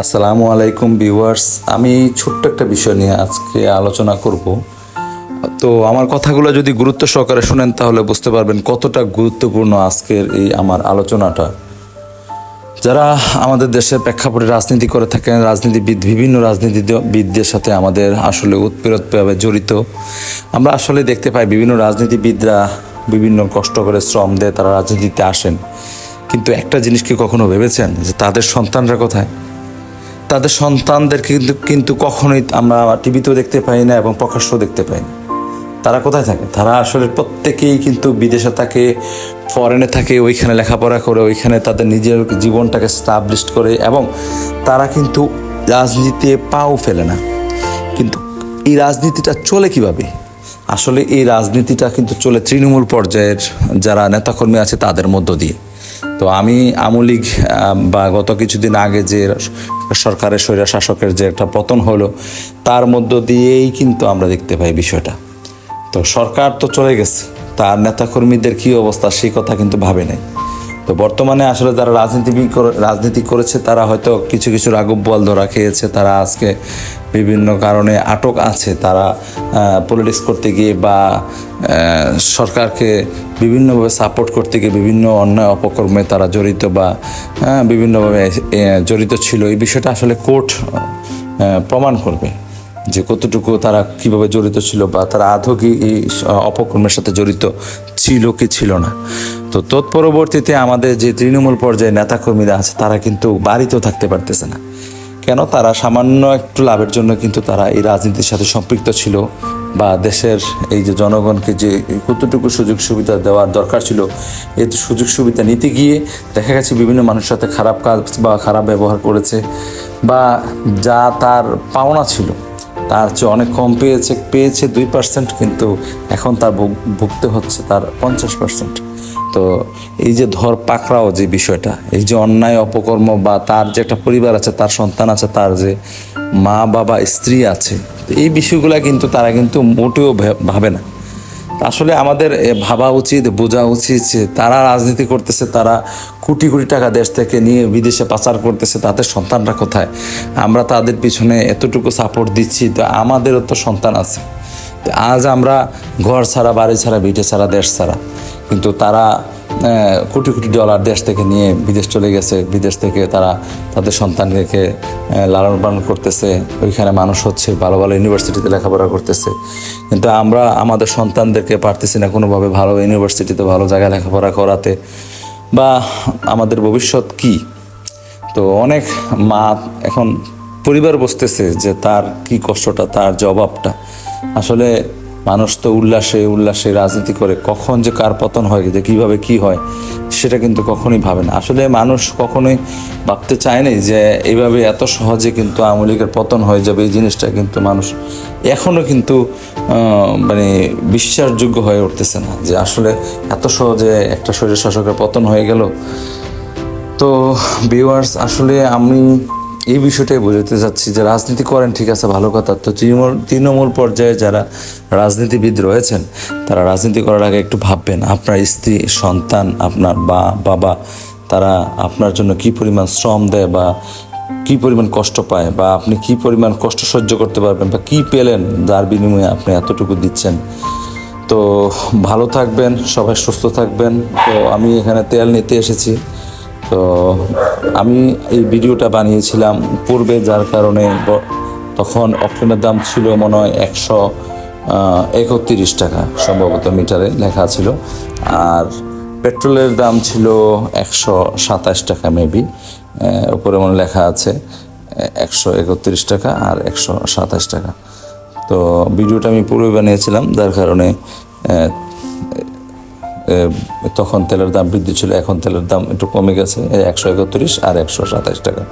আসসালামু আলাইকুম ভিউয়ার্স। আমি ছোট্ট একটা বিষয় নিয়ে আজকে আলোচনা করব। তো আমার কথাগুলো যদি গুরুত্ব সহকারে শুনেন তাহলে বুঝতে পারবেন কতটা গুরুত্বপূর্ণ আজকের এই আমার আলোচনাটা। যারা আমাদের দেশের প্রেক্ষাপটে রাজনীতি করে থাকেন, বিভিন্ন রাজনীতিবিদদের সাথে আমাদের আসলে ওতপ্রোতভাবে জড়িত। আমরা আসলে দেখতে পাই বিভিন্ন রাজনীতিবিদরা বিভিন্ন কষ্ট করে শ্রম দেয়, তারা রাজনীতিতে আসেন। কিন্তু একটা জিনিস কি কখনো ভেবেছেন যে তাদের সন্তানরা কোথায়? তাদের সন্তানদের কিন্তু কখনোই আমরা টিভিতেও দেখতে পাই না এবং প্রকাশ্যও দেখতে পাই না। তারা কোথায় থাকে? তারা আসলে প্রত্যেকেই কিন্তু বিদেশে থাকে, ফরেনে থাকে, ওইখানে লেখাপড়া করে, ওইখানে তাদের নিজের জীবনটাকে স্টাবলিশ করে, এবং তারা কিন্তু রাজনীতিতে পাও ফেলে না। কিন্তু এই রাজনীতিটা চলে কিভাবে? আসলে এই রাজনীতিটা কিন্তু চলে তৃণমূল পর্যায়ের যারা নেতাকর্মী আছে তাদের মধ্য দিয়ে। তো আমি আওয়ামী লীগ বা গত কিছুদিন আগে যে সরকারের স্বৈরা শাসকের যে একটা পতন হলো, তার মধ্য দিয়েই কিন্তু আমরা দেখতে পাই বিষয়টা। তো সরকার তো চলে গেছে, তার নেতাকর্মীদের কী অবস্থা সেই কথা কিন্তু ভাবে নাই। তো বর্তমানে আসলে যারা রাজনীতি করেছে তারা হয়তো কিছু কিছু রাঘব বোয়াল ধরা খেয়েছে, তারা আজকে বিভিন্ন কারণে আটক আছে। তারা পলিটিক্স করতে গিয়ে বা সরকারকে বিভিন্নভাবে সাপোর্ট করতে গিয়ে বিভিন্ন অন্যায় অপকর্মে তারা জড়িত বা বিভিন্নভাবে জড়িত ছিল। এই বিষয়টা আসলে কোর্ট প্রমাণ করবে যে কতটুকু তারা কিভাবে জড়িত ছিল বা তারা আদৌ কি এই অপকর্মের সাথে জড়িত ছিল কি ছিল না। তো তৎপরবর্তীতে আমাদের যে তৃণমূল পর্যায়ে নেতাকর্মীরা আছে তারা কিন্তু বাড়িতেও থাকতে পারতেছে না। কেন? তারা সামান্য একটু লাভের জন্য কিন্তু তারা এই রাজনীতির সাথে সম্পৃক্ত ছিল, বা দেশের এই যে জনগণকে যে কতটুকু সুযোগ সুবিধা দেওয়ার দরকার ছিল, এই সুযোগ সুবিধা নিতে গিয়ে দেখা গেছে বিভিন্ন মানুষের সাথে খারাপ কাজ বা খারাপ ব্যবহার করেছে, বা যা তার পাওনা ছিল তার চেয়ে অনেক কম পেয়েছে 2%, কিন্তু এখন তার ভুগতে হচ্ছে তার 50%। তো এই যে পাকড়াও যে বিষয়টা, এই যে অন্যায় অপকর্ম, বা তার যে একটা পরিবার আছে, তার সন্তান আছে, তার যে মা বাবা স্ত্রী আছে, এই বিষয়গুলো কিন্তু তারা কিন্তু মোটেও ভাবে না। আসলে আমাদের ভাবা উচিত, বোঝা উচিত যে তারা রাজনীতি করতেছে, তারা কোটি কোটি টাকা দেশ থেকে নিয়ে বিদেশে পাচার করতেছে, তাদের সন্তানরা কোথায়? আমরা তাদের পিছনে এতটুকু সাপোর্ট দিচ্ছি, তো আমাদেরও তো সন্তান আছে। আজ আমরা ঘর ছাড়া, বাড়ি ছাড়া, ভিটে ছাড়া, দেশ ছাড়া, কিন্তু তারা কোটি কোটি ডলার দেশ থেকে নিয়ে বিদেশ চলে গেছে। বিদেশ থেকে তারা তাদের সন্তানকে লালন পালন করতেছে, ওইখানে মানুষ হচ্ছে, ভালো ভালো ইউনিভার্সিটিতে লেখাপড়া করতেছে। কিন্তু আমরা আমাদের সন্তানদেরকে পারতেছি না কোনোভাবে ভালো ইউনিভার্সিটিতে, ভালো জায়গায় লেখাপড়া করাতে, বা আমাদের ভবিষ্যৎ কি? তো অনেক মা এখন পরিবার বসতেছে যে তার কি কষ্টটা, তার যে অভাবটা। আসলে মানুষ তো উল্লাসে রাজনীতি করে, কখন যে কার পতন হয়, যে কীভাবে কি হয় সেটা কিন্তু কখনোই ভাবে না। আসলে মানুষ কখনোই ভাবতে চায় না যে এইভাবে এত সহজে কিন্তু আওয়ামী লীগের পতন হয়ে যাবে। এই জিনিসটা কিন্তু মানুষ এখনও কিন্তু মানে বিশ্বাসযোগ্য হয়ে উঠতেছে না যে আসলে এত সহজে একটা স্বৈর শাসকের পতন হয়ে গেল। তো ভিউয়ার্স, আসলে আমি এই বিষয়টাই বোঝাতে চাচ্ছি যে রাজনীতি করেন ঠিক আছে, ভালো কথা। তো তৃণমূল পর্যায়ে যারা রাজনীতিবিদ রয়েছেন তারা রাজনীতি করার আগে একটু ভাববেন আপনার স্ত্রী, সন্তান, আপনার বাবা, তারা আপনার জন্য কি পরিমাণ শ্রম দেয়, বা কি পরিমাণ কষ্ট পায়, বা আপনি কি পরিমাণ কষ্ট সহ্য করতে পারবেন, বা কি পেলেন যার বিনিময়ে আপনি এতটুকু দিচ্ছেন। তো ভালো থাকবেন, সবাই সুস্থ থাকবেন। তো আমি এখানে তেল নিতে এসেছি। তো আমি এই ভিডিওটা বানিয়েছিলাম পূর্বে, যার কারণে তখন অক্টেনের দাম ছিল মনে হয় 131 টাকা সম্ভবত মিটারে লেখা ছিল, আর পেট্রোলের দাম ছিল 127 টাকা মেবি, উপরে মনে লেখা আছে 131 টাকা আর 127 টাকা। তো ভিডিওটা আমি পূর্বে বানিয়েছিলাম, যার কারণে তখন তেলের দাম বৃদ্ধি ছিল, এখন তেলের দাম একটু কমে গেছে 131 আর 127 টাকা।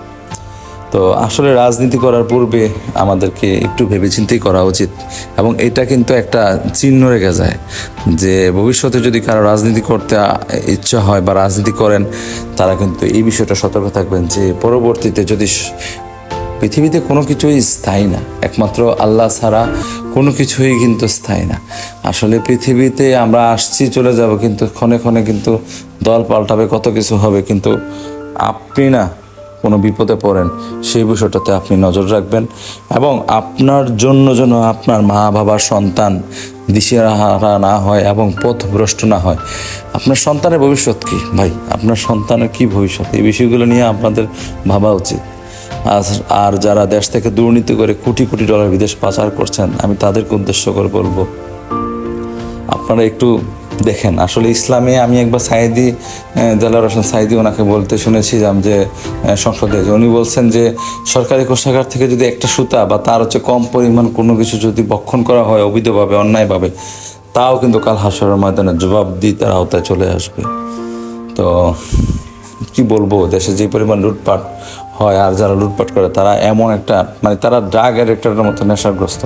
তো আসলে রাজনীতি করার পূর্বে আমাদেরকে একটু ভেবেচিন্তেই করা উচিত, এবং এটা কিন্তু একটা চিহ্ন রেখে যায় যে ভবিষ্যতে যদি কারো রাজনীতি করতে ইচ্ছা হয় বা রাজনীতি করেন, তারা কিন্তু এই বিষয়টা সতর্ক থাকবেন যে পরবর্তীতে যদি পৃথিবীতে কোনো কিছুই স্থায়ী না, একমাত্র আল্লাহ ছাড়া কোনো কিছুই কিন্তু স্থায়ী না। আসলে পৃথিবীতে আমরা আসছি, চলে যাব, কিন্তু ক্ষণে ক্ষণে কিন্তু দল পাল্টাবে, কত কিছু হবে, কিন্তু আপনি না কোনো বিপদে পড়েন, সেই বিষয়টাতে আপনি নজর রাখবেন এবং আপনার জন্য যেন আপনার মা বাবার সন্তান দিশেহারা না হয় এবং পথভ্রষ্ট না হয়। আপনার সন্তানের ভবিষ্যৎ কি ভাই, আপনার সন্তানের কি ভবিষ্যৎ, এই বিষয়গুলো নিয়ে আপনাদের ভাবা উচিত। আর যারা দেশ থেকে দুর্নীতি করে কোটি কোটি ডলার বিদেশ পাচার করছেন, আমি তাদেরকে উদ্দেশ্য করে বলবো, আপনারা একটু দেখেন। আসলে ইসলামে আমি একবার সাইদি, দেলাওয়ার হোসেন সাইদি, ওনাকে বলতে শুনেছিলাম যে সংসদে, উনি বলছেন যে সরকারি কোষাগার থেকে যদি একটা সুতা বা তার কম পরিমাণ কোনো কিছু যদি বক্ষণ করা হয় অবৈধভাবে, অন্যায়ভাবে, তাও কিন্তু কাল হাসরের ময়দানে জবাবদিহিতার আওতায় চলে আসবে। তো কি বলবো, দেশে যে পরিমাণ লুটপাট হয়, আর যারা লুটপাট করে তারা এমন একটা, মানে তারা ড্রাগ অ্যাডিক্টের মতো নেশাগ্রস্ত।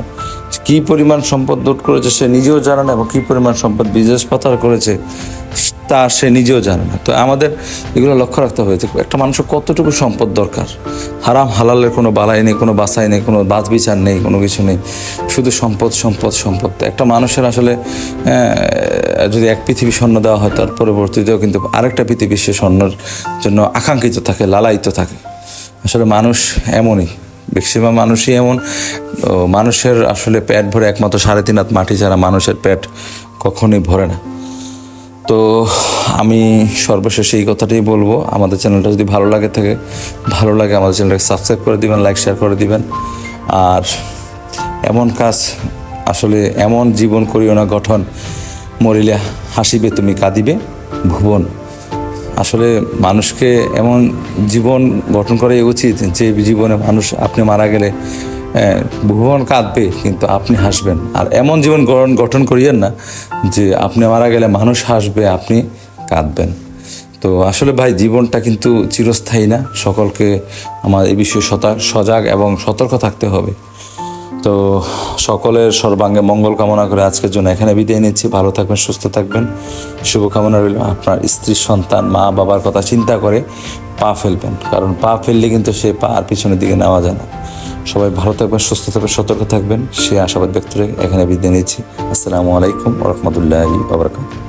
কি পরিমাণ সম্পদ লুট করেছে সে নিজেও জানে না, এবং কি পরিমাণ সম্পদ বিদেশ পাচার করেছে তা সে নিজেও জানে না। তো আমাদের এগুলো লক্ষ্য রাখতে হবে যে একটা মানুষের কতটুকু সম্পদ দরকার। হারাম হালালের কোনো বালাই নেই, কোনো বাছাই নেই, কোনো বাছ বিচার নেই, কোনো কিছু নেই, শুধু সম্পদ সম্পদ সম্পদ। একটা মানুষের আসলে যদি এক পৃথিবী স্বর্ণ দেওয়া হয়, তার পরবর্তীতেও কিন্তু আরেকটা পৃথিবী সে স্বর্ণের জন্য আকাঙ্ক্ষিত থাকে, লালায়িত থাকে। আসলে মানুষ এমনই, ম্যাক্সিমাম মানুষই এমন। মানুষের আসলে পেট ভরে একমাত্র 3.5 হাত মাটি ছাড়া মানুষের পেট কখনোই ভরে না। তো আমি সর্বশেষে এই কথাটাই বলবো, আমাদের চ্যানেলটা যদি ভালো লাগে আমাদের চ্যানেলটাকে সাবস্ক্রাইব করে দিবেন, লাইক শেয়ার করে দিবেন। আর এমন কাজ, আসলে এমন জীবন করিও না গঠন, মরিলে হাসিবে তুমি কাঁদিবে ভুবন। আসলে মানুষকে এমন জীবন গঠন করাই উচিত যে জীবনে মানুষ, আপনি মারা গেলে ভুবন কাঁদবে কিন্তু আপনি হাসবেন। আর এমন জীবন গঠন করিয়েন না যে আপনি মারা গেলে মানুষ হাসবে, আপনি কাঁদবেন। তো আসলে ভাই, জীবনটা কিন্তু চিরস্থায়ী না। সকলকে আমার এই বিষয়ে সজাগ এবং সতর্ক থাকতে হবে। তো সকলের সর্বাঙ্গে মঙ্গল কামনা করে আজকের জন্য এখানে বিদায় নিচ্ছি। ভালো থাকবেন, সুস্থ থাকবেন, শুভকামনা রইল। আপনার স্ত্রী, সন্তান, মা বাবার কথা চিন্তা করে পা ফেলবেন, কারণ পা ফেললে কিন্তু সে পা আর পিছনের দিকে নেওয়া যায় না। সবাই ভালো থাকবেন, সুস্থ থাকবেন, সতর্ক থাকবেন, সে আশাবাদ ব্যক্ত রেখে এখানে বিদায় নিচ্ছি। আসসালামু আলাইকুম ওয়া রাহমাতুল্লাহি ওয়া বারাকাতুহু।